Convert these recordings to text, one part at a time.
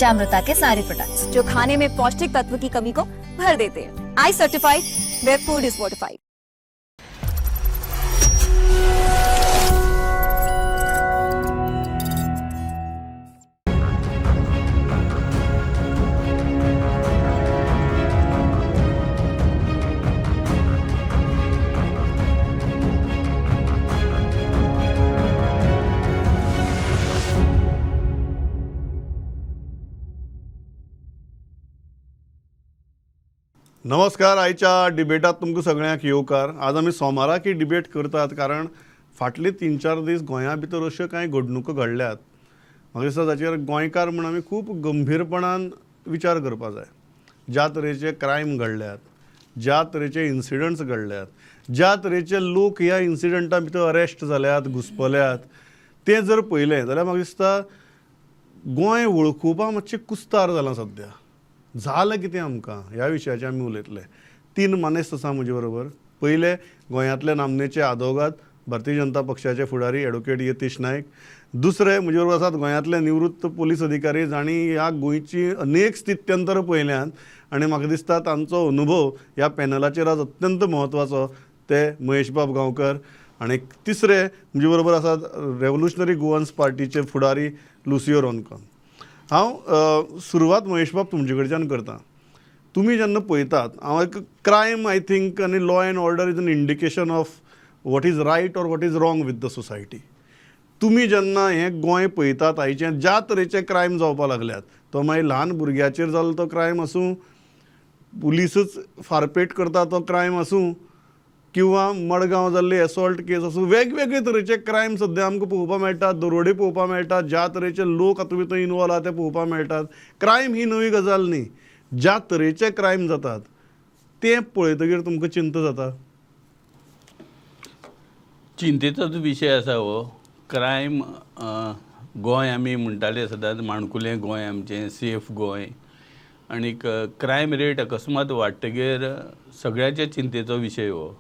पंचामृता के सारे प्रोडक्ट्स जो खाने में पौष्टिक तत्व की कमी को भर देते हैं। I certified, where food is fortified. नमस्कार. आयच्या डिबेटात तुमकां सगळ्यांक येवकार. आज आमी सोमाराक ही डिबेट करतात कारण फाटले 3-4 दीस गोंया भितर अश्यो कांय घडणुको घडल्यात. म्हाका दिसता ताचेर गोंयकार म्हूण आमी खूब गंभीरपणान विचार करपा जाय. ज्या तरेचे क्रायम घडल्यात, ज्या तरेचे इन्सिडंट्स घडल्यात, ज्या तरेचे लोक ह्या इन्सिडंटा भितर अरेस्ट जाल्यात, घुस्पल्यात, तें जर पळयलें जाल्यार म्हाका दिसता गोंय वळखुवपाक मातशें कुस्तार जालां सद्या. झालं कितें आमकां ह्या विशयाचेर आमी उलयतले. 3 मानेस्त आसा म्हजे बरोबर. पयले गोंयांतले नामनेचे आदवोगाद भारतीय जनता पक्षाचे फुडारी एडवोकेट यतीश नायक. दुसरे म्हजे बरोबर आसात गोंयांतले निवृत्त पोलीस अधिकारी जाणी ह्या गोंयची अनेक स्थित्यंतर पळयल्यात आनी म्हाका दिसता तांचो अनुभव ह्या पॅनलाचेर आज अत्यंत म्हत्वाचो. ते महेश बाब गांवकर. आनी तिसरे म्हजे बरोबर आसात रेव्होल्युशनरी गोवन्स पार्टीचे फुडारी लुसियो रॉन्कॉन. हांव सुरवात महेश बाब तुमचे कडच्यान करता. तुमी जेन्ना पळयतात, हांव एक क्रायम आय थिंक आनी law and order is an indication of what is right or what is wrong with the society. तुमी जेन्ना हें गोंय पळयतात आयचें, ज्या तरेचे क्रायम जावपाक लागल्यात, तो मागीर ल्हान भुरग्याचेर जाल्लो तो क्रायम आसूं, पुलीसच फारपेट करता तो क्रायम आसूं, किंवा मडगांव जाल्ली एसॉल्ट केस आसूं, वेगवेगळे तरेचे क्रायम सद्या आमकां पळोवपाक मेळटात. दरोडे पळोवपाक मेळटात. ज्या तरेचे लोक हातूंत भितर इनवॉल्व आहा ते पळोवपाक मेळटात. क्रायम ही नवी गजाल न्ही. ज्या तरेचे क्रायम जातात ते पळयतकीर तुमकां चिंत जाता. चिंतेचोच विशय आसा हो. क्रायम गोंय आमी म्हणटाले सदांच माणकुलें गोंय आमचें, सेफ गोंय. आनीक क्रायम रेट अकस्मात वाडटकीर सगळ्याच्या चिंतेचो विशय हो.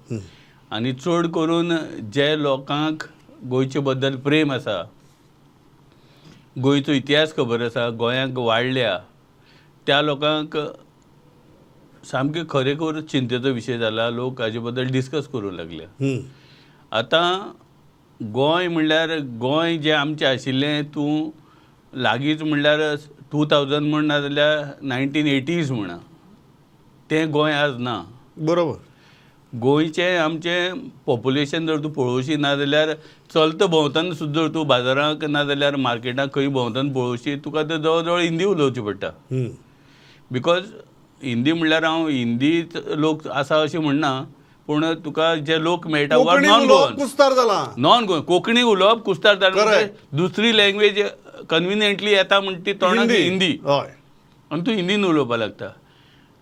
आनी चड करून जे लोकांक गोंयचे बद्दल प्रेम आसा, गोंयचो इतिहास खबर आसा, गोंयांक वाडल्या, त्या लोकांक सामकें खरेखूर चिंतेचो विशय जाला. लोक हाजे बद्दल डिस्कस करूंक लागले. आतां गोंय म्हणल्यार गोंय जें आमचें आशिल्लें, तूं लागींच म्हणल्यार 2000 म्हण ना जाल्यार 1980s म्हणा, तें गोंय आज ना. बरोबर. गोंयचें आमचें पॉप्युलेशन जर तूं पळोवशी ना जाल्यार चलता भोंवतना सुद्दां जर तूं बाजारांत ना जाल्यार मार्केटांत खंय भोंवतना पळोवशी, तुका तर जवळ जवळ हिंदी उलोवची पडटा. बिकॉज हिंदी म्हणल्यार हांव हिंदीच लोक आसा अशें म्हणना, पूण तुका जे लोक मेळटा नॉन गोवन, कुस्तार जाला. नॉन गोवन कोंकणी उलोवप कुस्तार जाता. दुसरी लँग्वेज कन्विनियंटली येता म्हणटा ती तोंडाक हिंदी, आनी तूं हिंदीन उलोवपाक लागता.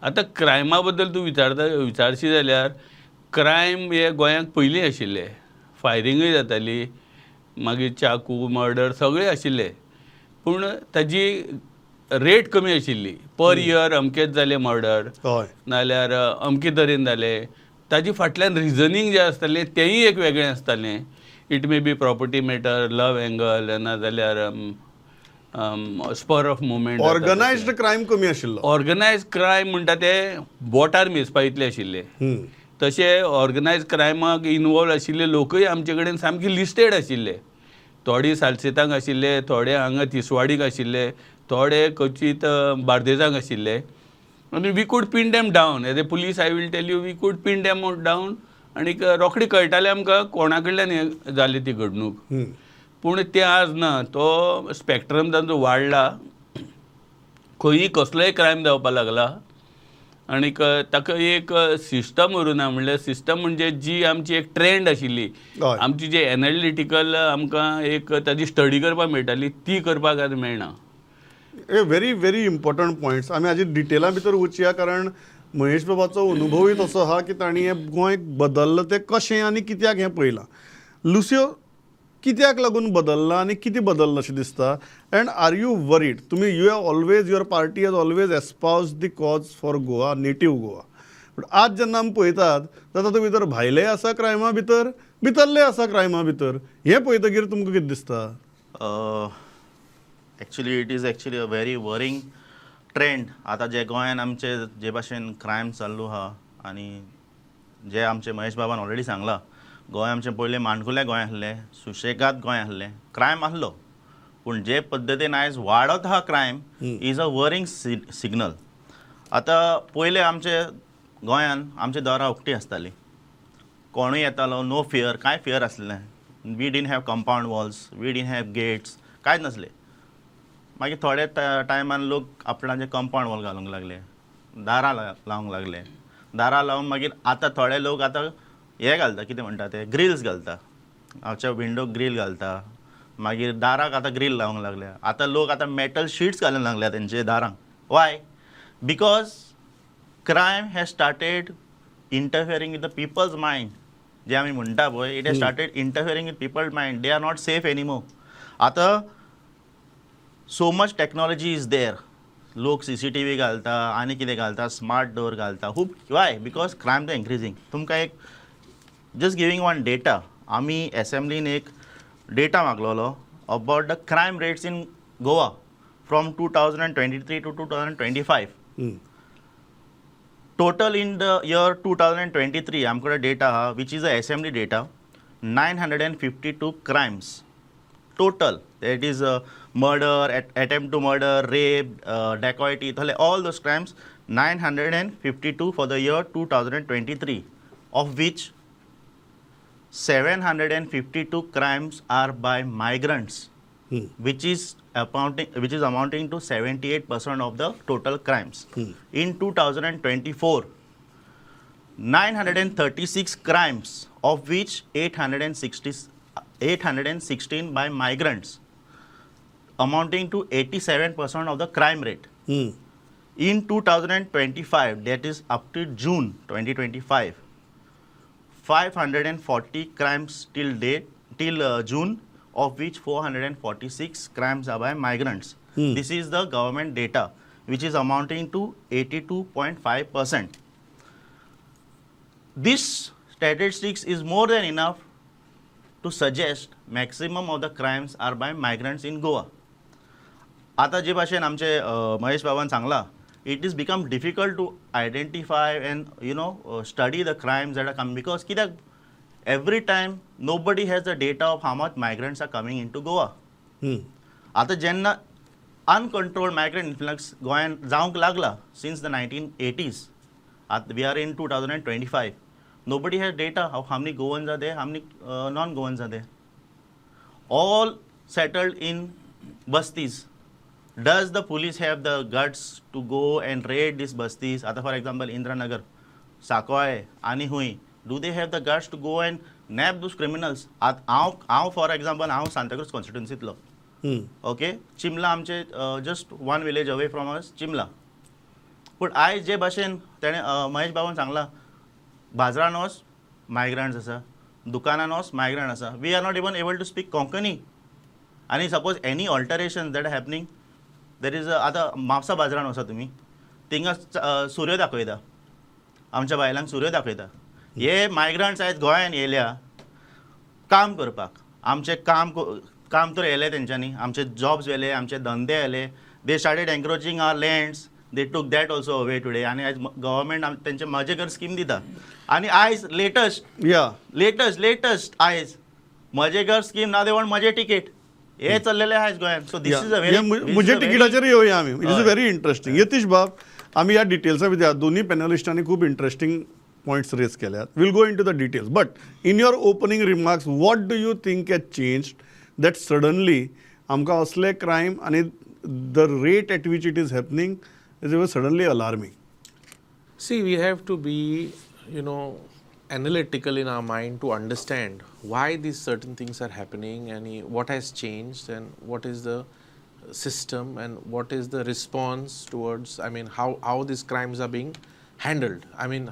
आतां क्रायमा बद्दल तूं विचारशी जाल्यार क्रायम हे गोंयांत पयलीं आशिल्ले. फायरिंगूय जाताली, मागीर चाकू, मर्डर सगळें आशिल्ले, पूण ताजी रेट कमी आशिल्ली. पर इयर अमकेच जाले मर्डर, नाल्यार अमके तरेन जाले. ताजी फाटल्यान रिजनींग जें आसतालें तेंय एक वेगळें आसतालें. It may be property matter, love angle, ना जाल्यार spur of movement. Organised crime कमी आशिल्लो. ऑर्गनायज क्रायम म्हणटा ते बोटार मेजपा इतले आशिल्ले. तशे ऑर्गनायज क्रायमाक इनवॉल्व आशिल्ले लोकूय आमचे कडेन सामके लिस्टेड आशिल्ले. थोडे सालसेतांक आशिल्ले, थोडे हांगा तिसवाडीक आशिल्ले, थोडे क्वचित बार्देजांक आशिल्ले. आनी we could pin them down. As a police I will tell you, we could pin them down. आनी रोखडी कळटालें आमकां कोणा कडल्यान हें जाली ती घडणूक. पूण तें आज ना. तो स्पॅक्ट्रम तांचो वाडला. खंयी कसलोय क्रायम जावपाक लागला. आनीक ताका एक सिस्टम उरूना. म्हणल्यार सिस्टम म्हणजे जी आमची एक ट्रेंड आशिल्ली, आमची जी एनालिटिकल आमकां एक ताजी स्टडी करपाक मेळटाली, ती करपाक आज मेळना. Very very important points. आमी हाजी डिटेला भितर वचया कारण महेश बाबाचो अनुभवूय तसो आहा की तांणी हें गोंय बदल्लां तें कशें आनी कित्याक हें पळयलां. लुसियो, कित्याक लागून बदल्लां आनी कितें बदल्लां अशें दिसता? And are you worried? तुमी you have always, your party has always espouse the cause for Goa, native Goa. But आज जेन्ना आमी पळयतात जाता तातूंत भितर भायलेय आसा क्रायमा भितर, भितरले आसा क्रायमा भितर. हें पळयतकीर तुमकां कितें दिसता? Actually it is actually a very worrying trend. आतां जे गोंयान आमचे जे भाशेन क्रायम चालू आहा आनी जे आमचे महेश बाबान ऑलरेडी सांगलां, गोंय आमचें पयलें माणकुलें गोंय आसलें, सुशेगाद गोंय आसलें, क्रायम आसलो. पूण जे पद्दतीन आयज वाडत आहा crime is a Waring signal. आतां पयलें आमचे गोंयान आमची दारां उक्तीं आसतालीं. कोणूय येतालो, नो फियर, कांय फियर आसलें. We didn't have compound walls, we didn't have gates, कांयच नासलें. मागीर थोडे टायमान लोक आपणाचे कंपाऊंड वॉल घालूंक लागले, दारां लावंक लागले. दारां लावन मागीर आतां थोडे लोक आतां हे घालता, कितें म्हणटा ते ग्रिल्स घालता. हाच्या विंडोक ग्रील घालता. मागीर दाराक आतां ग्रील लावंक लागले. आतां लोक आतां मेटल शीट्स घालूंक लागल्या तेंचे दारांक. Why? Because crime has started interfering with the people's mind. जे आमी म्हणटा पळय, it has started interfering with people's mind. They are not safe anymore. आतां so much technology is there. लोक CCTV घालता, आनी कितें घालता, स्मार्ट डोर घालता. खूब why? Because crime is increasing. तुमकां एक जस्ट गिवींग वन डेटा. आमी असेंब्लीन एक डेटा मागलोलो about the crime rates in Goa from 2023 to 2025. Total in the year 2023, आमकडे डेटा आहा, which is a assembly data, 952 crimes. Total. That is murder, attempt to murder, rape, dacoity, all those crimes, 952 for the year 2023, of which 752 crimes are by migrants, which is amounting to 78% of the total crimes. In 2024, 936 crimes, of which 816 by migrants, amounting to 87% of the crime rate. In 2025, that is up to June 2025, 540 crimes till June, of which 446 crimes are by migrants. This is the government data, which is amounting to 82.5%. This statistics is more than enough to suggest maximum of the crimes are by migrants in Goa. आता जे भाशेन आमचे महेश बाबान सांगला, it is become difficult to identify and study the crimes that are coming, because कित्याक every time nobody has the data of how much migrants are coming into Goa. आता जेन्ना uncontrolled migrant influx गोंयान जावंक लागला since the 1980s, we are in 2025, nobody has data of how many Goans are there, how many non-Goans are there. All settled in bastis. Does the police have the guts to go and raid these bastis? For example, Indranagar, Sakoy, Ani Hui. Do they have the guts to go and nab those criminals? For example, Santa Cruz constituency. Okay? Chimla amche just one village away from us, Chimla. But I je bhashen Mahesh Baban sangla, Bazranos migrants asa, Dukananos migrant asa. We are not even able to speak Konkani. And suppose any alterations that are happening, there is आता म्हापसा बाजारान वसा तुमी, थिंगा सूर्य दाखयता, आमच्या बायलांक सूर्य दाखयता. हे मायग्रंट्स आयज गोंयान येयल्या काम करपाक. आमचे काम तर येयले तेंच्यांनी, आमचे जॉब्स येयले, आमचे धंदे येयले. They started एन्क्रोचिंग our lands. दे टूक दॅट ऑल्सो अवे टुडे. आनी आयज गव्हर्मेंट तेंचे माझे घर स्कीम दिता. आनी आयज लेटस्ट आयज माझे घर स्कीम ना दे वॉन्ट माझे टिकेट. हे चल्लेले आयज गोंयान. So this is a very म्हणजे तिकिटाचेर येवया आमी. It is very interesting. Yatish बाब, आमी ह्या डिटेल्सा भितर दोन्ही पॅनलिस्टांनी खूब इंटरेस्टिंग पॉयंट्स रेज केल्यात. Will go into the details. But in your opening remarks, what do you think has changed that suddenly आमकां असले क्रायम आनी the rate at which it is happening is suddenly alarming? See, we have to be, analytical in our mind to understand why these certain things are happening and what has changed and what is the system and what is the response towards, how these crimes are being handled,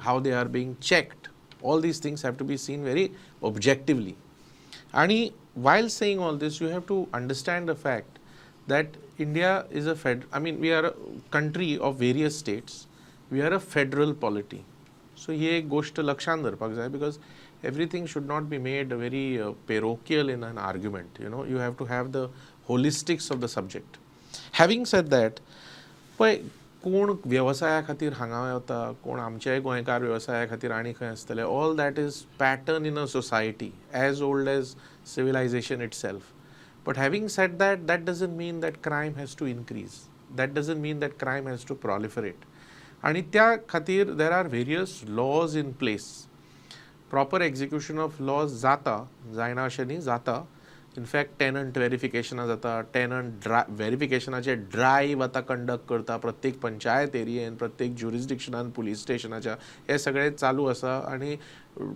how they are being checked. All these things have to be seen very objectively. And while saying all this, you have to understand the fact that India is we are a country of various states. We are a federal polity. So ही एक गोष्ट लक्षात धरपाक जाय, because everything should not be made very parochial in an argument. You have to have the holistics of the subject. Having sed that पळय कोण व्यवसाया खातीर हांगा येता कोण आमचेय गोंयकार व्यवसाया खातीर आनी खंय आसतले all that is pattern in a society as old as civilization itself. But having said that, that doesn't mean that crime has to increase. That doesn't mean that crime has to proliferate. आणि त्या खातीर there are various laws in place. Proper execution of laws जाता जायना अशें न्ही जाता. In fact tenant व्हेरिफिकेशनां जाता tenant व्हेरिफिकेशनाचे drive आतां कंडक्ट करता प्रत्येक पंचायत एरियेन प्रत्येक ज्युरिस्डिक्शनान पुलीस स्टेशनाच्या हे सगळें चालू आसा आनी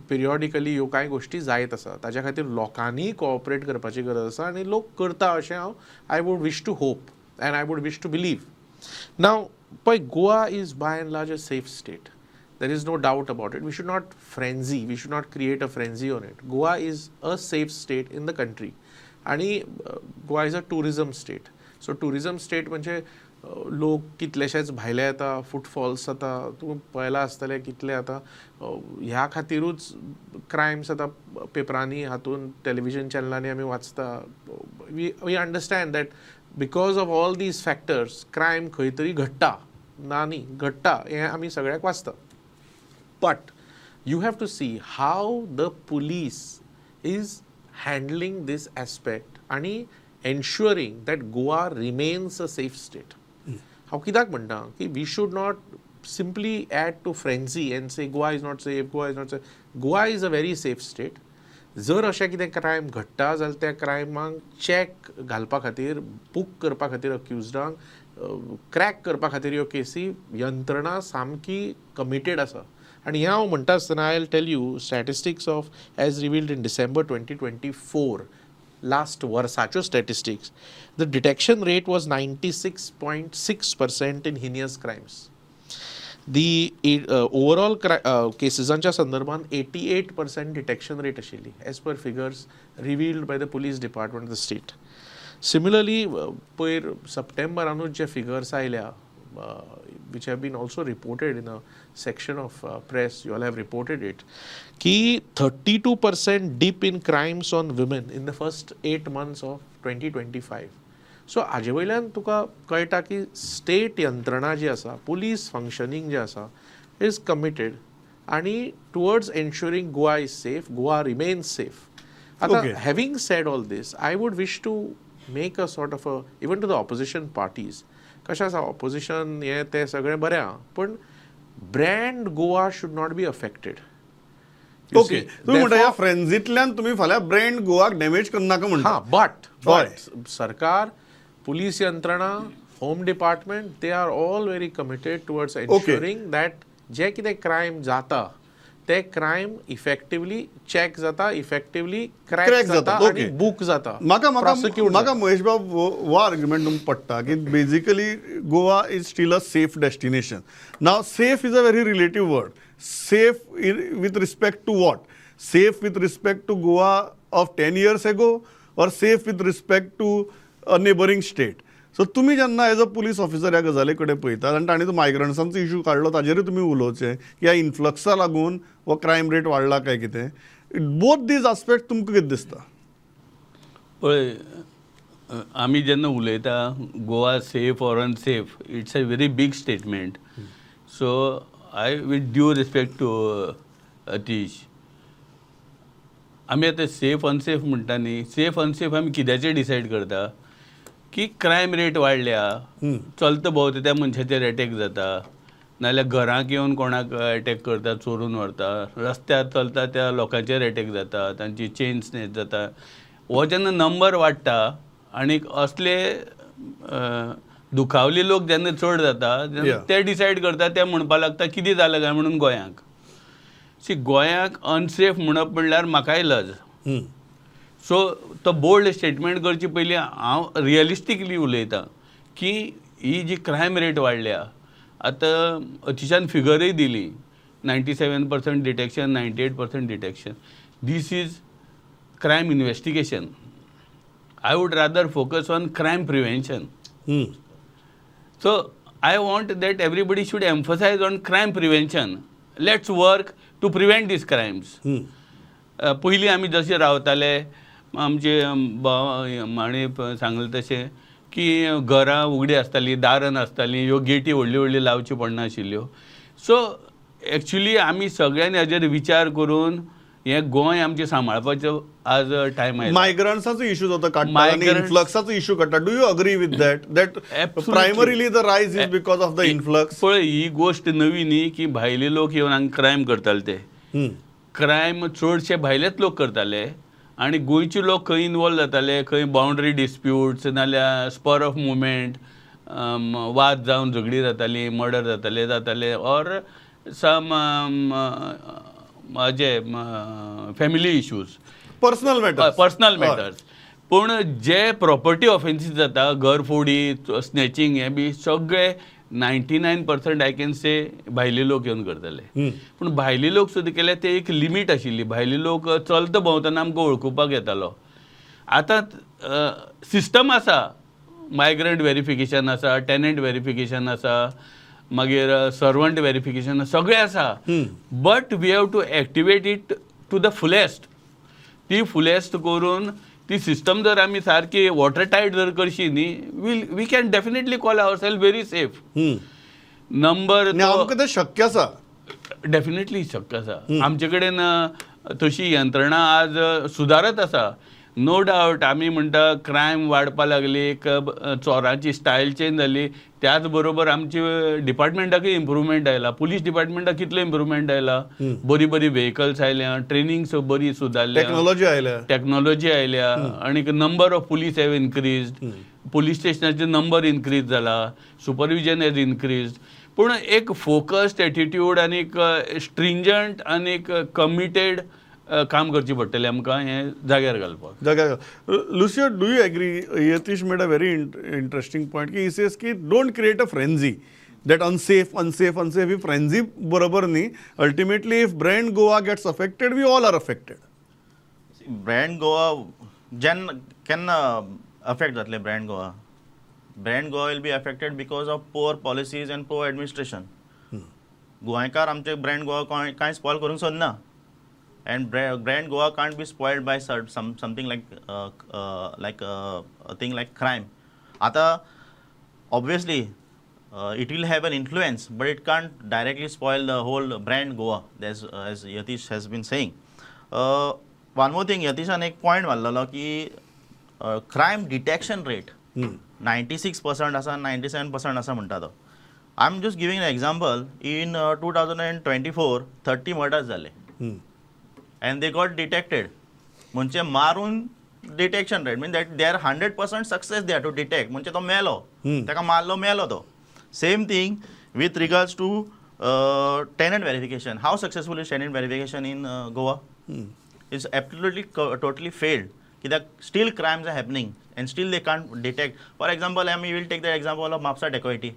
पिरियॉडिकली ह्यो कांय गोश्टी जायत आसा ताच्या खातीर लोकांनी कोऑपरेट करपाची गरज आसा आनी लोक करता अशें हांव I would wish to hope and I would wish to believe. Now पळय Goa is by and large a safe state. There is no doubt about it. We should not frenzy. We should not create a frenzy on it. Goa is a safe state in the country. आणि Goa is a tourism state. So tourism state म्हणजे लोक कितलेशेच भायले येता footfalls जाता तूं पळयलां आसतलें कितले आतां ह्या खातीरूच क्रायम्स आतां पेपरांनी हातून टेलिव्हिजन चॅनलांनी आमी वाचता. We understand that because of all these factors crime खंय तरी घडटा ना न्ही घडटा हें आमी सगळ्याक वाचता. But you have to see how the police is handling this aspect and ensuring that Goa remains a safe state. How kidak म्हणटा की we should not simply add to frenzy and say Goa is not safe, Goa is not safe. Goa is a very safe state. जर अशें कितें crime घडटा जाल्यार त्या क्रायमाक check घालपा खातीर बूक करपा खातीर अक्युज्डांक क्रॅक करपा खातीर ह्यो केसी यंत्रणा सामकी कमिटेड आसा. आणि ह्या हांव म्हणटा आसतना I will tell you statistics of as revealed in December 2024 last वर्साच्यो statistics the detection rate was 96.6% in heinous crimes. The overall केसीसांच्या संदर्भान 88% डिटेक्शन रेट आशिल्ली as per figures revealed by the police department of the state. Similarly पयर सप्टेंबरानूच जे figures आयल्या which have been also reported in a section of press, you all have reported it, ki 32% dip in crimes on women in the first 8 months of 2025. So हाजे वयल्यान तुका कळटा की state यंत्रणा जी आसा पुलीस फंक्शनिंग जे आसा is committed आनी towards ensuring Goa is safe Goa remains safe. आता having said all this I would wish to make a sort of a even to the opposition parties कशें आसा ऑपोजिशन हें तें सगळें बरें आहा पण brand Goa should not be affected. Okay तुम्ही म्हणटा ह्या फ्रेंझींतल्यान तुमी फाल्यां ब्रँड गोवाक डॅमेज करनाका म्हणटा. हां बट सरकार पुलीस यंत्रणा home department they are all very committed towards ensuring that जे कितें क्रायम जाता ते क्रायम इफेक्टिवली चॅक जाता इफेक्टिवली क्रॅक जाता आनी बूक जाता. म्हाका महेश बाब हो आर्ग्युमेंट तुमकां पडटा की basically Goa is still a safe destination. Now safe is a very relative word. Safe with respect to what? Safe with respect to Goa of 10 years ago or safe with respect to a neighboring state? So तुमी जेन्ना as a police officer ह्या गजाली कडेन पळयतात आनी ताणें तो मायग्रंट्सांचो issue काडलो ताजेरूय तुमी उलोवचें की ह्या इन्फ्लक्सा लागून हो क्रायम रेट वाडला काय कितें. बोथ दीज आस्पेक्ट तुमकां कितें दिसता? पळय आमी जेन्ना उलयता Goa safe or unsafe it's a very big statement. So I with due respect to Atish आमी आतां सेफ अनसेफ म्हणटा न्ही सेफ अनसेफ आमी कित्याचेर डिसायड करता की क्रायम रेट वाडल्या चलता भोंवता त्या मनशाचेर एटॅक जाता नाजाल्यार घरांत येवन कोणाक एटॅक करता चोरून व्हरता रस्त्यार चलता त्या लोकांचेर एटॅक जाता तांची चेन स्नेच जाता. हो जेन्ना नंबर वाडटा आनी असले दुखावले लोक जेन्ना चड जाता तेन्ना ते डिसायड करता ते म्हणपा लागता कितें जालें काय म्हणून गोंयांक. सी गोंयांक अनसेफ म्हणप म्हणल्यार म्हाकाय लज. सो तो बोल्ड स्टेटमेंट करचे पयलीं हांव रियलिस्टिकली उलयतां की ही जी क्रायम रेट वाडल्या आतां अतिशान फिगरूय दिली 97% detection 98% detection. This is crime investigation. I would rather focus on crime prevention. So I want that everybody should emphasise on crime prevention. Let's work to prevent these crimes. पयलीं आमी जशे रावताले आमचे भाव हाणें सांगलें तशें की घरां उगडी आसतालीं, दारां नासतालीं, ह्यो गेटी व्हडल्यो व्हडल्यो लावच्यो पडनाशिल्ल्यो. सो एक्चुली आमी सगळ्यांनी हाजेर विचार करून हें गोंय आमचें सांबाळपाचो आज टायम आयला. मायग्रंट्साचो इश्यू जाता काडटा आनी Migrants- इन्फ्लक्साचो इश्यू काडटा. Do you agree with that Absolutely. Primarily the rise is because of the influx? पळय ही गोश्ट नवी न्ही की भायले लोक येवन हांगा क्रायम करताले ते. क्रायम चडशे भायलेच लोक करताले आनी गोंयचे लोक खंय इनवॉल्व जाताले, खंय बाउंड्री डिस्प्यूट्स नाल्यार स्पर ऑफ मुवमेंट, वाद जावन झगडी जाताली, मर्डर जाताले ऑर सम म्हजे family issues, personal matter. Personal matters. पूण जे प्रॉपर्टी ऑफेन्सीस जाता, घरफोडी, स्नॅचिंग, हे बी सगळे 99% आय कॅन से भायले लोक येवन करताले. पूण भायले लोक सुद्दां केले ते एक लिमीट आशिल्ली. भायले लोक चलता भोंवतना आमकां वळखुपाक येतालो. आतां सिस्टम आसा, मायग्रंट व्हेरिफिकेशन आसा, टेनंट व्हेरिफिकेशन आसा, मागीर सर्वंट व्हेरिफिकेशन सगळें आसा. But we have to activate it to the fullest. ती फुलेस्ट करून ती सिस्टम जर आमी सारकी वॉटर टायट जर करशी न्ही, we can definitely call our self very safe. Number आमकां तें शक्य आसा. डेफिनेटली शक्य आसा. आमचे कडेन तशी यंत्रणा आज सुदारत आसा. नो डावट आमी म्हणटा क्रायम वाडपा लागली, चोरांची स्टायल चेंज जाली, त्याच बरोबर आमची डिपार्टमेंटाकूय इम्प्रुवमेंट आयला. पुलीस डिपार्टमेंटाक कितले इम्प्रुवमेंट आयला. बरी बरी व्हेकल्स आयल्या, ट्रेनिंग बरी सुदारल्या, टेक्नॉलॉजी आयल्या आनी number of police have increased. Police स्टेशनाचे नंबर इन्क्रीज जाला, सुपरविजन हॅज इन्क्रीज्ड. पूण एक फोकस्ड एटिट्यूड आनी स्ट्रिंजंट आनी कमिटेड काम करची पडटलें आमकां हें जाग्यार घालपाक. Lucio, do you agree? Yatish made a very interesting point की सेज की don't create a frenzy that unsafe ही फ्रेंझी बरोबर न्ही. Ultimately if brand Goa gets affected, we all are affected. Brand Goa केन्ना अफेक्ट जातले? Brand Goa will be affected because of poor policies and poor administration. गोंयकार आमचे brand Goa कांय spoil करूंक सोदना. And brand Goa can't be spoiled by something like a thing like crime. Ata obviously it will have an influence, but it can't directly spoil the whole brand Goa. As Yatish has been saying. One more thing, Yatishan एक point मारलेलो की crime detection rate 96% असा, 97% असा म्हणटा तो. I'm just giving an example. In 2024 30 murders झाले. And they got detected. म्हणजे मारून detection rate mean that they are 100% success they are to detect. म्हणजे तो मेलो, ताका मारलो मेलो तो. Same thing with regards to tenant verification. How successful is tenant verification in Goa? It's absolutely totally failed. कित्याक still crimes are happening and still they can't detect. For example आमी will take the example of Mapusa dacoity.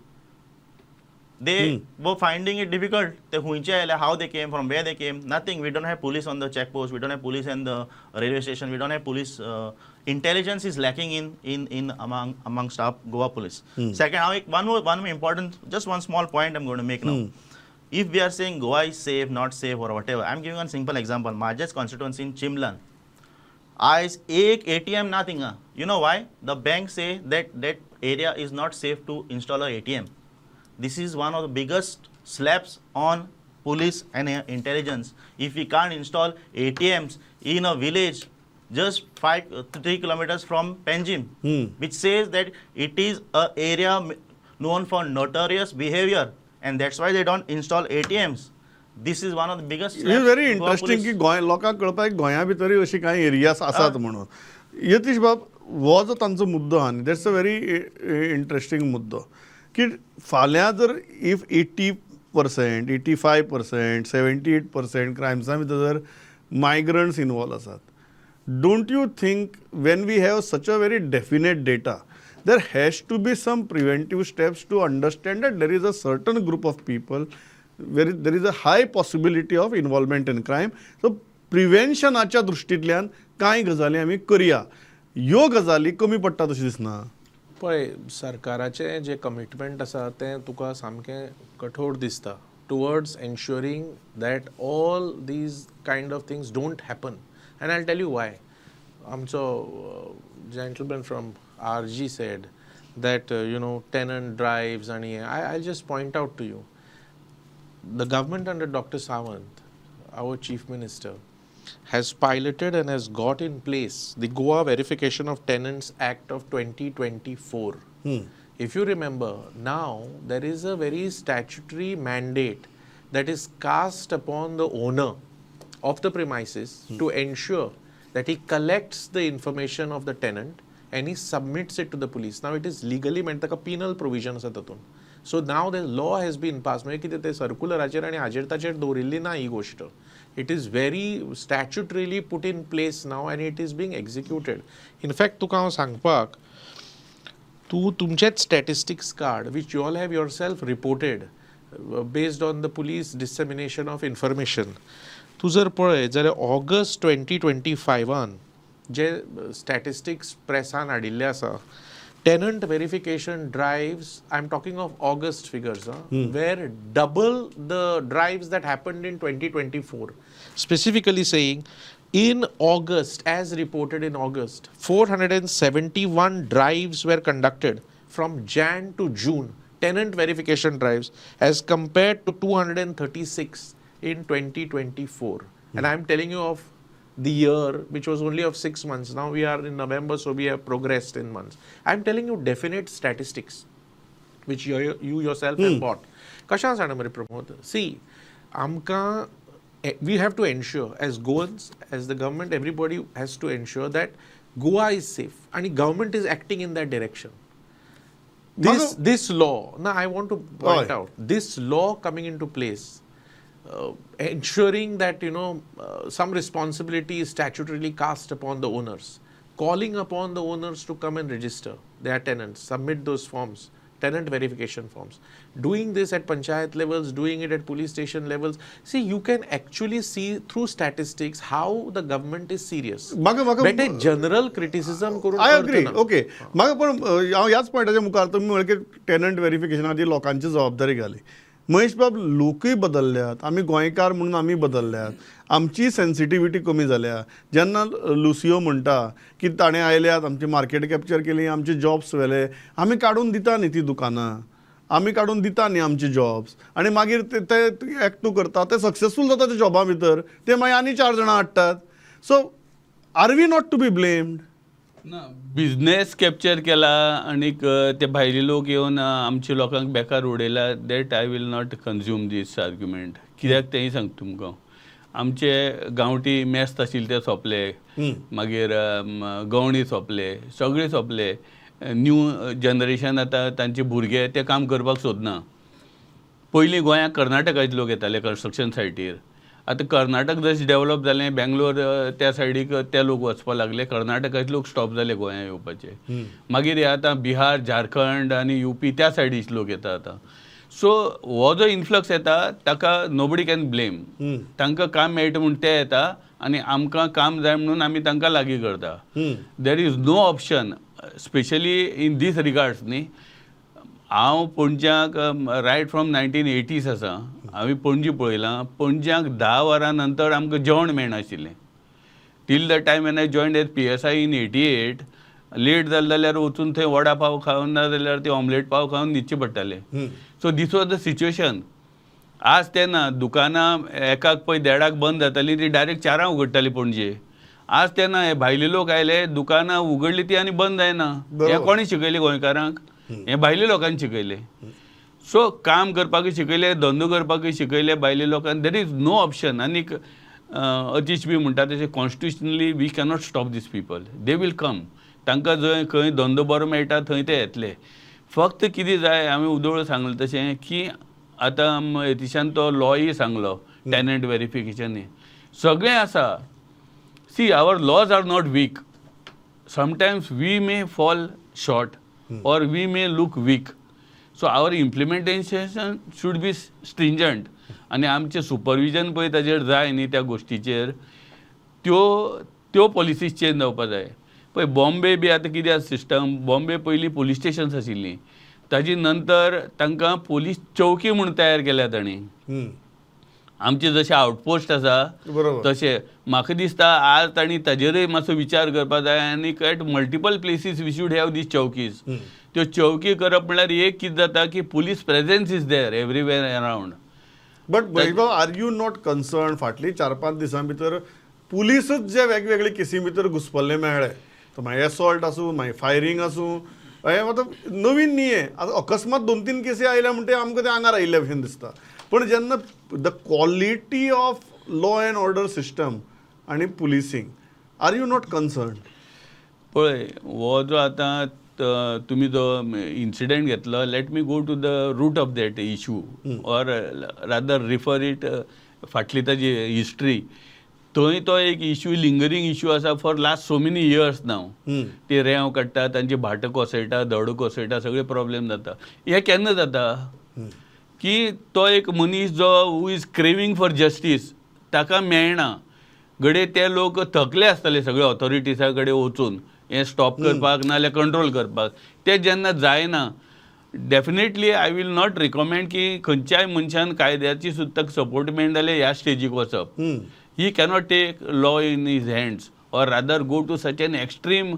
They were finding it difficult. They hunche aile, how they came, from where they came, nothing. We don't have police on the checkpost. We don't have police in the railway station. We don't have police. Intelligence is lacking in amongst our Goa police. Second, one more important, just one small point I'm going to make now. If we are saying Goa is safe, not safe, or whatever, I'm giving one simple example. Majas constituency in Chimlan. Ek ATM nothing. You know why? The bank say that area is not safe to install a ATM. This is one of the biggest slaps on police and intelligence. If we can't install ATMs in a village just 3 kilometers from Panjim, which says that it is an area known for notorious behavior, and that's why they don't install ATMs. This is one of the biggest slaps. It is very interesting की गोंय लोकांक कळपाक गोंया भितरूय अशी कांय areas आसात म्हणून. यतीश बाब, हो जो तांचो मुद्दो आहा न्ही, दॅट्स अ व्हेरी इंटरेस्टिंग मुद्दो की फाल्यां जर इफ 80%, 85%, 78% क्रायम्सां भितर जर मायग्रंट्स इनवॉल्व आसात, don't you think when we have such a very definite data there has to be some preventive steps to understand that there is a certain group of people where there is a high possibility of involvement in crime. So प्रिव्हेन्शनाच्या दृश्टींतल्यान कांय गजाली आमी करया. ह्यो गजाली कमी पडटा तशें दिसना. पळय, सरकाराचें जें कमिटमेंट आसा तें तुका सामकें कठोर दिसता towards ensuring that all these kind of things don't happen. And I tell you why. आमचो gentleman from RG said that tenant drives, and I'll just point out to you, the government under Dr. Sawant, our chief minister, has piloted and has got in place the Goa Verification of Tenants Act of 2024. If you remember, now there is a very statutory mandate that is cast upon the owner of the premises to ensure that he collects the information of the tenant and he submits it to the police. Now it is legally meant like a penal provision asa tatun. So now the law has been passed. म्हणजे कितें ते सर्क्युलराचेर आनी हाजेर ताचेर दवरिल्ली ना ही गोष्ट. It is very statutorily put in place now and it is being executed. In fact, तुका हांव सांगपाक, तूं तुमचेच statistics card which you all have yourself reported based on the police dissemination of information. तूं जर पळय जाल्यार ऑगस्ट 2025 जे statistics प्रेसान हाडिल्ले आसा, tenant verification drives, I'm talking of August figures, were double the drives that happened in 2024. Specifically saying, in August, as reported in August, 471 drives were conducted from Jan to June, tenant verification drives, as compared to 236 in 2024. And I'm telling you of the year, which was only of 6 months. Now we are in November, so we have progressed in months. I'm telling you definite statistics, which you yourself have bought. Kashan Sanamari Pramod, see, Amka, we have to ensure, as Goans, as the government, everybody has to ensure that Goa is safe. And the government is acting in that direction. This law, now I want to point out, this law coming into place, ensuring that some responsibility is statutorily cast upon the owners, calling upon the owners to come and register their tenants, submit those forms, tenant verification forms, doing this at panchayat levels, doing it at police station levels. See, you can actually see through statistics how the government is serious. But a general criticism करून I agree. Okay. म्हाका पण हांव ह्याच पॉयंटाच्या मुखार तुमी म्हळें की tenant व्हेरिफिकेशनाची लोकांची जबाबदारी घाली. महेश बाब, लोकूय बदलल्यात, आमी गोंयकार म्हणून आमी बदलल्यात, आमची सेन्सिटिविटी कमी जाल्या. जेन्ना लुसियो म्हणटा की ताणें आयल्यात, आमची मार्केट कॅप्चर केली, आमचे जॉब्स व्हेले, आमी काडून दिता न्ही ती दुकानां, आमी काडून दिता न्ही आमचे जॉब्स, आनी मागीर ते एक्टू करता, ते सक्सेसफूल जाता त्या जॉबा भितर, ते मागीर आनी 4 जाणां हाडटात. So are we not to be blamed? ना, बिझनेस कॅप्चर केला आणि ते भायले लोक येवन आमच्या लोकांक बेकार उडयला, that I will not consume this argument. कित्याक तेंय सांगता तुमकां, आमचे गांवठी मेस्त आशिल्ले ते सोंपले, मागीर गवणी सोंपले, सगळे सोंपले. न्यू जनरेशन आतां तांचे भुरगे ते काम करपाक सोदना. पयलीं गोंयांत कर्नाटकाचे लोक येताले कन्स्ट्रक्शन सायटीर. आतां कर्नाटक जशें डेवलप जालें, बेंगलोर त्या सायडीक ते लोक वचपाक लागले, कर्नाटकाचे लोक स्टॉप जाले गोंयांत येवपाचे. मागीर हे आतां बिहार, झारखंड आनी UP त्या सायडीचे लोक येता आतां. सो हो जो इन्फ्लक्स येता ताका नोबडी कॅन ब्लेम. तांकां काम मेळटा म्हूण ते येता आनी आमकां काम जाय म्हणून आमी तांकां लागीं करता. There is no option, specially in this regards न्ही. हांव पणज्याक रायट फ्रॉम 1980s आसा. हांवें पणजी पळयलां. पणज्याक 10 वरां नंतर आमकां जेवण मेळनाशिल्लें. Till the time when I joined as PSI in 88, late जालें जाल्यार वचून थंय वडा पाव खावन ना जाल्यार ते ऑमलेट पाव खावन न्हिदचें पडटालें. So this was the situation. आज तेन्ना दुकानां एकाक पळय 1:30 बंद जातालीं, ती डायरेक्ट 4 उगडटाली पणजे. आज तेन्ना हे भायले लोक आयले, दुकानां उगडली ती आनी बंद जायना. हें कोणी शिकयलें गोंयकारांक? हें भायले लोकांनी शिकयलें. सो काम करपाकूय शिकयले, धंदो करपाकूय शिकयले भायले लोकांनी. There is no option. आनीक अतीश बी म्हणटा तशें constitutionally we cannot stop this people. They will come. तांकां जंय खंय धंदो बरो मेळटा थंय ते येतले. फक्त कितें जाय, हांवें उदोळ सांगलें तशें की आतां यतिशान तो लॉय सांगलो टेनंट व्हेरिफिकेशन सगळें आसा. See, our laws are not weak. Sometimes we may fall short or we may look weak. So our implementation should be stringent. आणि आमचे सुपरविजन पळय ताजेर जाय न्ही त्या गोश्टीचेर, त्यो पॉलिसीज चेंज जावपाक जाय. पळय बॉम्बे बी आतां कितें सिस्टम, बॉम्बे पयलीं पुलीस स्टेशन्स आशिल्लीं, ताजी नंतर तांकां पुलीस चौकी म्हूण तयार केल्या तांणी. आमचे जशे आउटपोस्ट आसा बरोबर. तशे म्हाका दिसता आज तांणी ताजेरूय मातसो विचार करपा जाय आनी at multiple places we should have this chowkis. त्यो चौकी करप म्हणल्यार एक कितें जाता की police presence is there everywhere around. But महेशबाब, आर यू नॉट कन्सर्न फाटली 4-5 दिसां भितर पुलीसच जे वेगवेगळे केसी भितर घुसपल्ले मेळ्ळे, तो मागीर एसॉल्ट आसूं मागीर फायरींग आसूं, हे मतलब नवीन न्ही हे. आतां अकस्मात 2-3 केसी आयल्या म्हणटे आमकां ते आंगार आयिल्ले भशेन दिसता. पण जेन्ना the quality of law and order system आनी policing, are you not concern? पळय हो जो आतां तुमी जो इन्सिडेंट घेतलो, let me go to the root of that issue or rather refer it फाटली ताजी हिस्ट्री. थंय तो एक इशू लिंगरींग इशू आसा for last so many years now. ते रेंव काडटा, तांची भाट कोसयटा, दड कोसयटा, सगळे प्रॉब्लेम जाता. हे केन्ना जाता की तो एक मनीस जो who is craving for justice ताका मेळना. घडये ते लोक थकले आसतले सगळे ऑथॉरिटीसा कडेन वचून हें स्टॉप करपाक नाल्यार कंट्रोल करपाक. ते जेन्ना जायना, definitely I will not recommend की खंयच्याय मनशान कायद्याची सुद्दां सपोर्ट मेळना जाल्यार ह्या स्टेजीक वचप. He cannot take law in his hands or rather go to such an extreme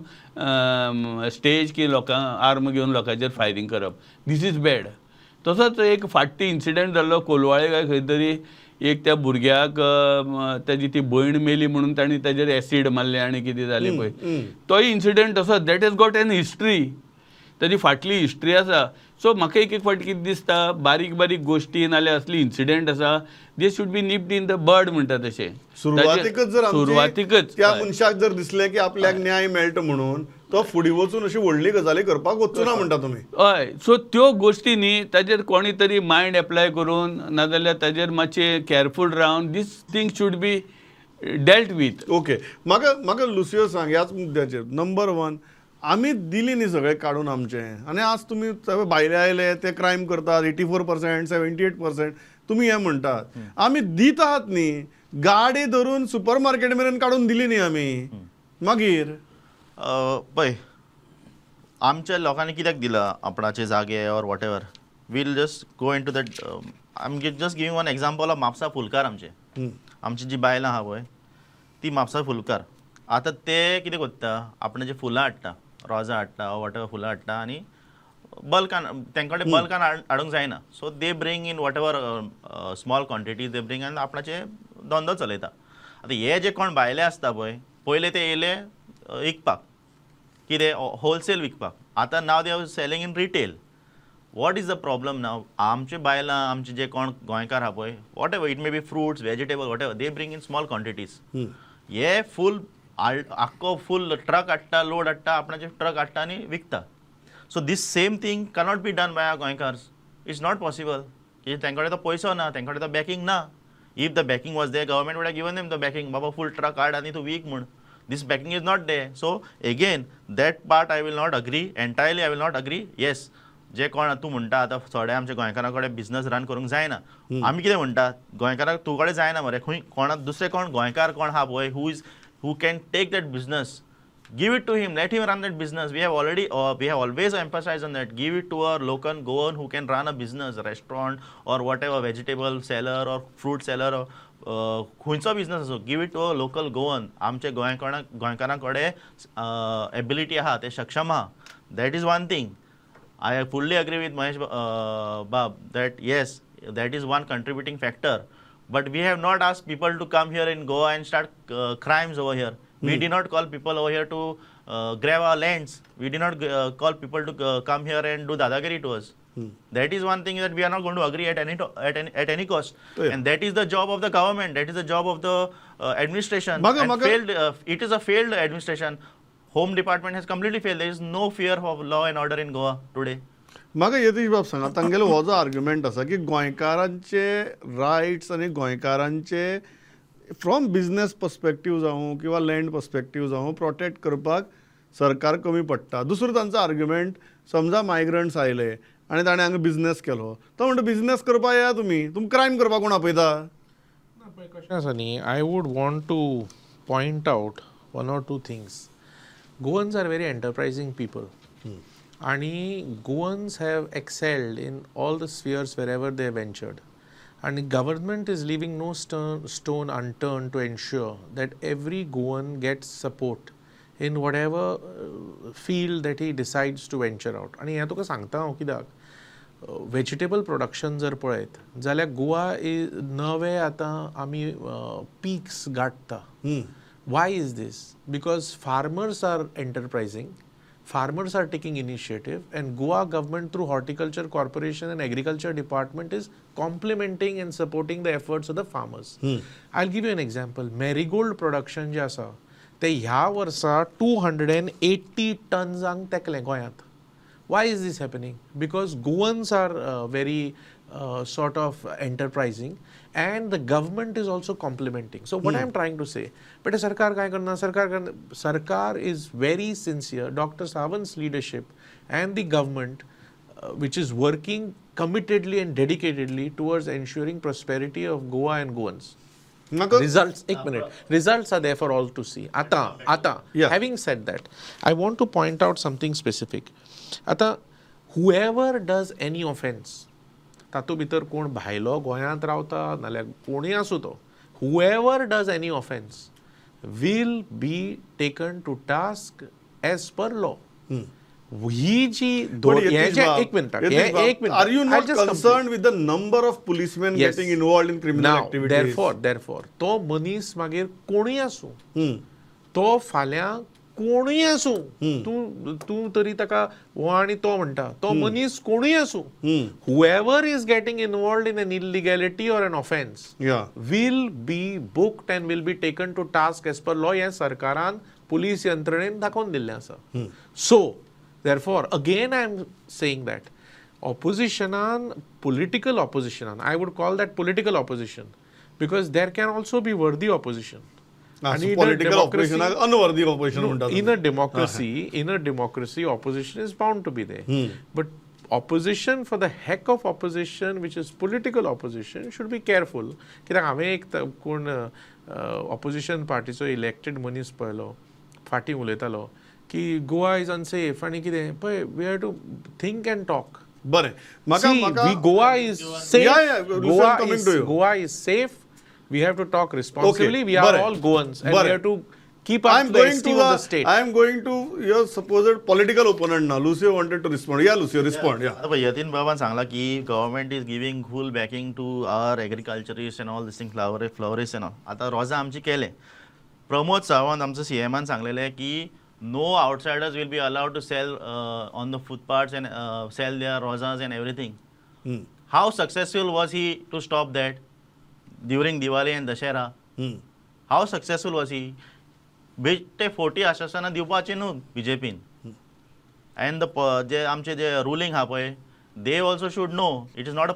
stage की लोकां आर्म घेवन लोकांचेर फायरींग करप. This is bad. तसोच एक फाटी इन्सिडेंट जाल्लो कोलवाळे काय खंय तरी, एक त्या भुरग्याक ताजी ती भयण मेली म्हणून तांणी ताजेर एसीड मारले आनी कितें जालें पळय, तोय इन्सिडेंट तसोच. That is got an history, ताजी फाटली हिस्ट्री आसा. सो म्हाका एक फावटी कितें दिसता, बारीक बारीक गोश्टी नाल्यार असली इन्सिडेंट आसा, they should be nipped in the bud म्हणटा तशें. सुरवातीकच जर सुरवातीकच त्या मनशाक जर दिसलें की आपल्याक न्याय मेळटा म्हणून तो फुडें वचून अशी व्हडली गजाली करपाक वचचो ना म्हणटा तुमी. हय. सो त्यो गोश्टी न्ही ताजेर कोणी तरी मायंड एप्लाय करून नाजाल्यार ताजेर मातशें केअरफूल रावन this thing should be dealt with. Okay. म्हाका लुसियो सांग ह्याच मुद्द्याचेर. नंबर 1, आमी दिली न्ही सगळें काडून आमचें, आनी आज तुमी भायले आयले ते क्रायम करतात 84%, 78%. तुमी हें म्हणटात. आमी दीत आहात न्ही, गाडी धरून सुपर मार्केट मेरेन काडून दिली न्ही आमी, मागीर पळय आमच्या लोकांनी कित्याक दिला आपणाचे जागे or whatever. Will just go into that. I am just giving one example of Mapusa फुलकार. आमची जी बायलां आहा पळय ती म्हापसा फुलकार. आतां ते कितें करता, आपणाची फुलां हाडटा, रोजां हाडटा, वॉट एवर फुलां हाडटा आनी बल्कान तांचे कडेन बल्कान हाडूंक जायना. So they bring in whatever small quantities they bring आनी आपणाचे धंदो चलयता. आतां हे जे कोण भायले आसता पळय, पयले ते येयले विकपाक, कितें होलसेल विकपाक. आतां now they are selling in retail. What is the problem now? आमचे बायलां, आमचे जे कोण गोंयकार आहा पळय, whatever it may be fruits, vegetable, whatever, they bring in small quantities. हे फूल आख्खो फूल ट्रक हाडटा, लोड हाडटा, आपणाचे ट्रक हाडटा आनी विकता. So this same thing cannot be done by our गोंयकार्स. It's not possible. की तांचे कडेन तो पयसो ना, तांचे कडेन तो बॅकींग ना. If the backing was there, government would have given them the backing. बाबा फूल ट्रक हाड आनी तूं वीक म्हूण. This backing is not there. So again, that part I will not agree. Entirely I will not agree. Yes, जे कोण तूं म्हणटा आतां थोडे आमच्या गोंयकारां कडेन बिझनस रन करूंक जायना. आमी कितें म्हणटा, गोंयकाराक तूं कडेन जायना मरे, खंय कोणा दुसरे कोण गोंयकार कोण आहा पळय who can take that business, give it to him, let him run that business. We have always emphasized on that. Give it to a local Goan who can run a business, restaurant or whatever, vegetable seller or fruit seller or खंयचो business असो. Give it to a local Goan. आमचे गोंयकारां कडेन ability आहा, ते सक्षम आहा. That is one thing. I fully agree with Mahesh बाब that yes, that is one contributing factor. But we have not ask people to come here in Goa and start crimes over here. We did not call people over here to grab our lands. We did not call people to come here and do dadagiri to us. That is one thing that we are not going to agree at any cost. And that is the job of the government. That is the job of the administration. It is a failed administration. Home department has completely failed. There is no fear of law and order in Goa today. म्हाका यतीश बाब सांगा, तांगेलो हो जो argument आसा की गोंयकारांचे rights आनी गोंयकारांचे फ्रॉम बिझनेस पर्स्पेक्टीव जावं किंवा लँड पर्स्पेक्टीव जावं प्रोटेक्ट करपाक सरकार कमी पडटा. दुसरो तांचो आर्ग्युमेंट, समजा मायग्रंट्स आयले आनी ताणें हांगा बिझनेस केलो, तो म्हणटा बिझनेस करपाक येया तुमी क्रायम करपाक कोण आपयता? कशें आसा न्ही, I would want to point out one or two things. Goans are very enterprising people आणि Goans have excelled in all the spheres wherever they ventured. And the government is leaving no stone unturned to ensure that every Goan gets support in whatever field that he decides to venture out. आणि हें तुका सांगता हांव कित्याक vegetable production जर पळयत जाल्यार गोवा नवे आतां आमी पीक्स गाठता. Why is this? Because farmers are enterprising, farmers are taking initiative, and Goa government through Horticulture Corporation and Agriculture Department is complementing and supporting the efforts of the farmers. I'll give you an example. Marigold production जे आसा ते ह्या वर्सा 280 टन्सांक तेकलें गोंयांत. Why is this happening? Because Goans are very sort of enterprising, and the government is also complementing. So what I'm trying to say, but Sarkar काय करना? Sarkar is very sincere. Dr. Sawant's leadership and the government, which is working committedly and dedicatedly towards ensuring prosperity of Goa and Goans. Results, एक minute. Results are there for all to see. Ata. Yeah. Having said that, I want to point out something specific. Ata, whoever does any offense, तातूं भितर कोण भायलो गोंयांत रावता नाल्यार कोणूय आसूं तो, whoever does any offense will be taken to task as per law. ही जी एक minute Are you not concerned with the number of policemen getting involved in criminal activities? Therefore, तो मनीस मागीर कोणूय आसूं, तो फाल्यां कोणूय आसूं, तूं तरी ताका हो आनी तो म्हणटा, तो मनीस कोणूय आसूं, whoever is getting involved in an illegality or an offense will be booked and will be taken to task as per law. हें सरकारान पुलीस यंत्रणेन दाखोवन दिल्लें आसा. So therefore, again I am saying that political opposition, I would call that political opposition, because there can also be worthy opposition. And political opposition, unworthy opposition. In a democracy, opposition is bound to be there. But opposition for the heck of opposition, which is political opposition, should be careful. कित्याक हांवें एक कोण opposition partyचो elected मनीस पळयलो, फाटीं उलयतालो की Goa is unsafe आनी कितें पळय, we have to think and talk. बरें, म्हाका Goa is safe. Goa is safe. We have to talk responsibly. We are all Goans, and we have to keep up the esteem of the state. I am going to your supposed political opponent now. Lucio wanted to respond. Yeah, Lucio, respond. Yeah. आता यतीन बाबान सांगला की government is giving full backing to our agriculturist and all this thing florist and all. आता रोजा आमची केले. प्रमोद सावंत आमचं CMान सांगलेले की no outsiders will be allowed to sell on the footpaths and sell their rozas and everything. How successful was he to stop that? During Diwali and Dashera, how successful was he? बेश्टे 40 आश्वासनां दिवपाची न्हू BJPन. And जे आमचे जे ruling हा पळय, they also should know it is not a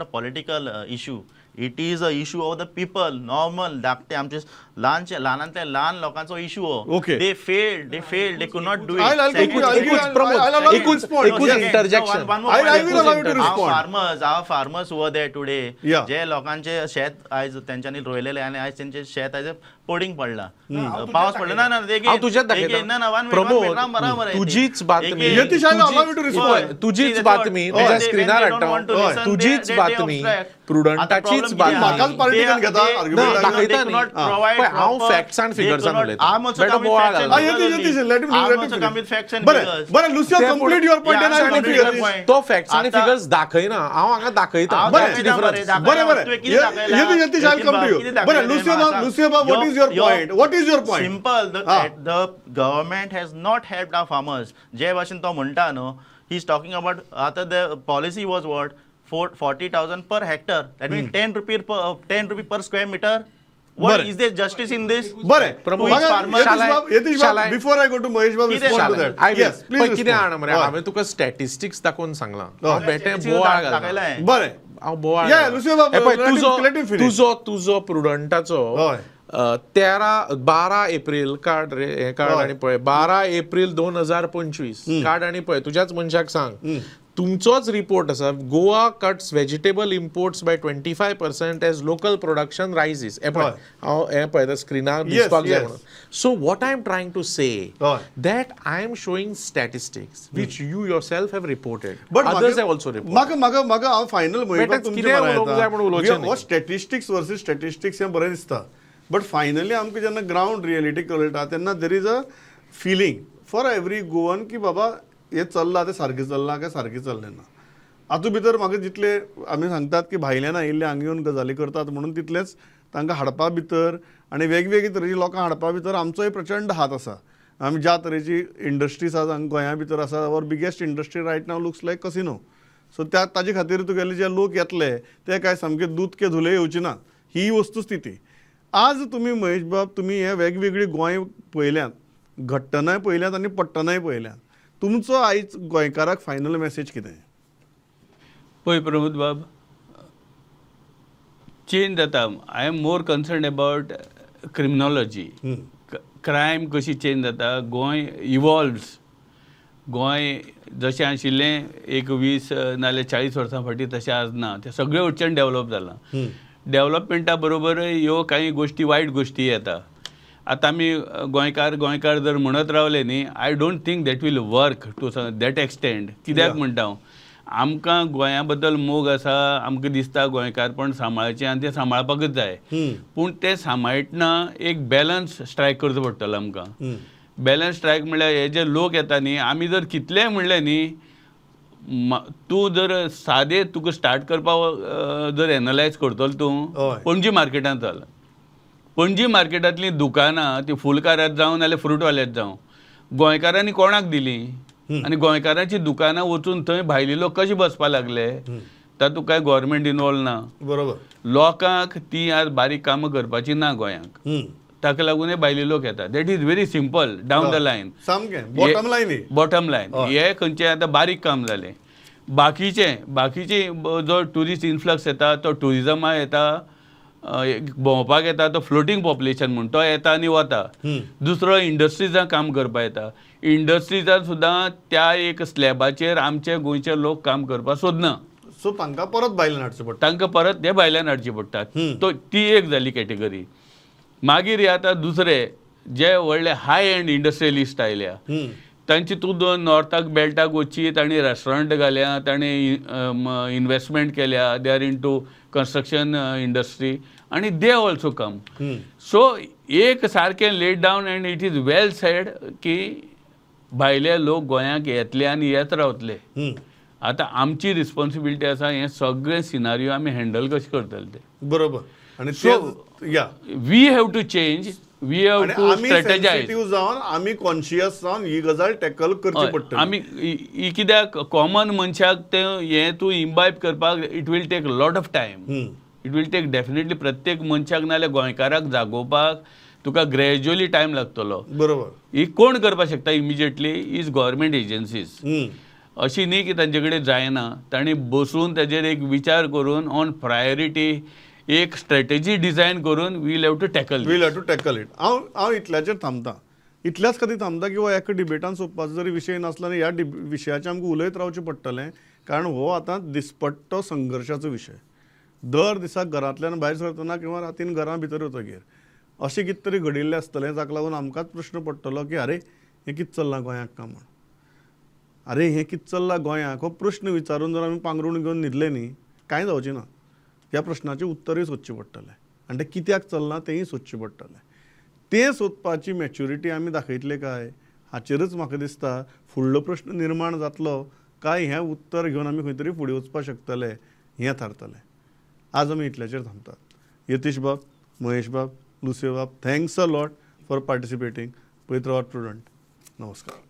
political issue. It is a issue of the people, normal धाकटे आमचे ल्हानांतले ल्हान लोकांचो issue हो. Okay. They failed, they could not do it. I'll allow you to respond. interjection. I will allow you to respond. Our farmers who are there today, Yeah. जे लोकांचे शेत आयज तेंच्यांनी रोयलेले आनी आयज तेंचे शेत आयज पडींग पडला. पावस पडला ना हांव तुजेच दाखयता. प्रमोद, तुजीच बातमी. Yatish, I'll allow you to respond. तुजीच बातमी तुज्या स्क्रीनार हाडटा. तुजीच बातमी, प्रुडंटाचीच बातमी. म्हाकाच political घेता argument. दाखयता न्ही. हांव facts and figures आन उलयता. बेटा बोवाळ घालता. Yatish, let him finish. बरें, Lucio, complete your point and I'll complete your point. तो फॅक्ट्स आनी फिगर्स दाखयना, हांव हांगा दाखयता. बरें, Yatish, I'll come to you. बरें, Lucio, what is your point? What is your point? Simple. The government has not helped our farmers. जे भाशेन तो म्हणटा न्हू, he is talking about आता the policy was what 40,000 per hectare. That means 10 rupee per square meter. What is there justice in this? बरें, यतीश बाब, before I go to Mahesh Babu, respond to that. Yes, please respond. कितें हाडना मरे, हांवें तुका statistics दाखोवन सांगलां. हांव बेटे बोवाळ घालता. बरें, हांव बोवाळ Yeah, Lucio बाब, let him finish. तुजो प्रुडंटाचो 12 एप्रिल कार्ड रे, हे कार्ड आनी पळय 12 एप्रिल 2025 कार्ड आनी पळय तुज्याच मनशाक सांग तुमचोच रिपोर्ट आसा, Goa cuts vegetable imports by 25% as local production rises. हांव हें पळयता स्क्रिनार दिसपाक जाय म्हणून. So what I am trying to say that I am showing statistics which you yourself have reported. But others have also reported. म्हाका हांव फायनल बेटर कितें उलोवंक जाय म्हणून उलोवचें न्ही. हो स्टॅटिस्टिक्स वर्सीस स्टॅटिस्टिक्स हें बरें दिसता, बट फायनली आमकां जेन्ना ग्रावंड रियलिटी कळटा तेन्ना there is a feeling for every Goan की बाबा हें चल्लां तें सारकें चल्लां काय सारकें चल्लें ना. हातूंत भितर म्हाका जितले आमी सांगतात की भायल्यान आयिल्ले हांगा येवन गजाली करतात म्हणून तितलेंच तांकां हाडपा भितर आनी वेगवेगळी तरेची लोकां हाडपा भितर आमचोय प्रचंड हात आसा. आमी ज्या तरेची इंडस्ट्रीज आसा गोंया भितर आसा, our biggest industry right now looks like casino. So ताजे खातीर तुगेले जे लोक येतले ते काय सामके दूद के धुले येवचे ना, ही वस्तुस्थिती. आज तुमी महेश बाब तुमी हे वेगवेगळी गोंय पळयल्यात, घडटनाय पळयल्यात आनी पडटनाय पळयल्यात. तुमचो आयज गोंयकाराक फायनल मेसेज कितें? पळय प्रमोद बाब, चेंज जाता. I am more concern about criminology. Crime कशी चेंज जाता, गोंय इवॉल्व्स. गोंय जशें आशिल्लें एक 20 नाजाल्यार 40 वर्सां फाटीं तशें आज ना. तें सगळें वटच्यान डेवलप जालां. डेवलपमेंटा बरोबर ह्यो कांय गोश्टी वायट गोश्टी येता. आतां आमी गोंयकार जर म्हणत रावले न्ही, I don't think that will work to that extent. कित्याक म्हणटा हांव, आमकां गोंया बद्दल मोग आसा, आमकां दिसता गोंयकारपण सांबाळचें आनी तें सांबाळपाकच जाय. पूण तें सांबाळटना एक बॅलन्स स्ट्रायक करचो पडटलो आमकां. बॅलन्स स्ट्रायक म्हणल्यार हे जे लोक येता न्ही, आमी जर कितलेंय म्हणलें न्ही, तूं जर सादें तुका स्टार्ट करपाक जर एनालायज करतलो तूं, पणजी मार्केटांत चल. पणजी मार्केटांतलीं दुकानां ती फुलकारात जावं नाल्यार फ्रूटवाल्यात जावं, गोंयकारांनी कोणाक दिलीं? आनी गोंयकारांची दुकानां वचून थंय भायले लोक कशे बसपा लागले? तातूंत काय गव्हर्मेंट इनवॉल्व ना. बरोबर. लोकांक ती आज बारीक कामां करपाची ना गोंयांक, ताका लागून हे भायले लोक येतात. That is very simple down the line. सामकें बॉटम लायन. हे खंयचें आतां बारीक काम जालें. बाकीचे जो ट्युरिस्ट इन्फ्लक्स येता तो ट्युरिजमा येता, भोंवपाक येता तो फ्लोटींग पॉप्युलेशन म्हण तो येता आनी वता. दुसरो इंडस्ट्रीजां काम करपाक येता. इंडस्ट्रीजांत सुद्दां त्या एक स्लॅबाचेर आमचे गोंयचे लोक काम करपाक सोदना. सो तांकां परत भायल्यान हाडचें पडटा. तांकां परत ते भायल्यान हाडची पडटात. ती एक जाली कॅटेगरी. मागीर हे आतां दुसरे जे व्हडले हाय एंड इंडस्ट्रियलिस्ट आयल्या, तांची तूं नॉर्थाक बेल्टाक वच्ची, तांणी रेस्टॉरंट घाल्या, तांणी इन्वेस्टमेंट केल्या, they are into construction industry आनी दे ऑल्सो कम. सो एक सारकें let down and it is well said की भायले लोक गोंयांक येतले आनी येत रावतले. आतां आमची रिस्पॉन्सिबिलिटी आसा हें सगळें सिनारियो आमी हँडल कशें करतले ते. बरोबर. आनी we have to change, we have to strategize जावन आमी कॉन्शियस जावन ही गजाल टॅकल करची पडटली. आमी कित्याक कॉमन मनशाक तें हें तूं इम्बायब करपाक it will take lot of time. It will take definitely प्रत्येक मनशाक नाल्यार गोंयकाराक जागोवपाक तुका ग्रॅज्युअली टायम लागतलो. बरोबर. ही कोण करपाक शकता इमिजिएटली? Is government agencies. अशी न्ही की तांचे कडेन जायना. तांणी बसून ताजेर एक विचार करून ऑन प्रायोरिटी एक स्ट्रॅटेजी डिझायन करून will have to tackle it. हांव इतल्याचेर थांबतां. इतल्याच खातीर थांबता की हो एका डिबेटान सोंपपाचो जरी विशय नासलो आनी ह्या विशयाचें आमकां उलयत रावचें पडटलें, कारण हो आतां दिसपट्टो संघर्शाचो विशय. दर दिसाक घरांतल्यान भायर सरतना किंवा रातीन घरा भितर वतकीर अशें कितें तरी घडिल्लें आसतलें, जाका लागून आमकांच प्रश्न पडटलो की आरे हें कितें चल्लां गोंयांत काय म्हण. आरे हें कितें चल्लां गोंयांत हो प्रश्न विचारून जर आमी पांगरूण घेवन न्हिदले न्ही, कांय जावचें ना. ह्या प्रश्नाचें उत्तरूय सोदचें पडटलें आनी तें कित्याक चलना तेंय सोदचें पडटलें. तें सोदपाची मॅच्युरिटी आमी दाखयतले काय, हाचेरच म्हाका दिसता फुडलो प्रश्न निर्माण जातलो काय हें उत्तर घेवन आमी खंय तरी फुडें वचपाक शकतले हें थारतलें. आज आमी इतल्याचेर थांबतात. यतीश बाब, महेश बाब, लुसियो बाब, थँक्स अ लॉट फॉर पार्टिसिपेटींग. पळयत रावात प्रुडंट. नमस्कार.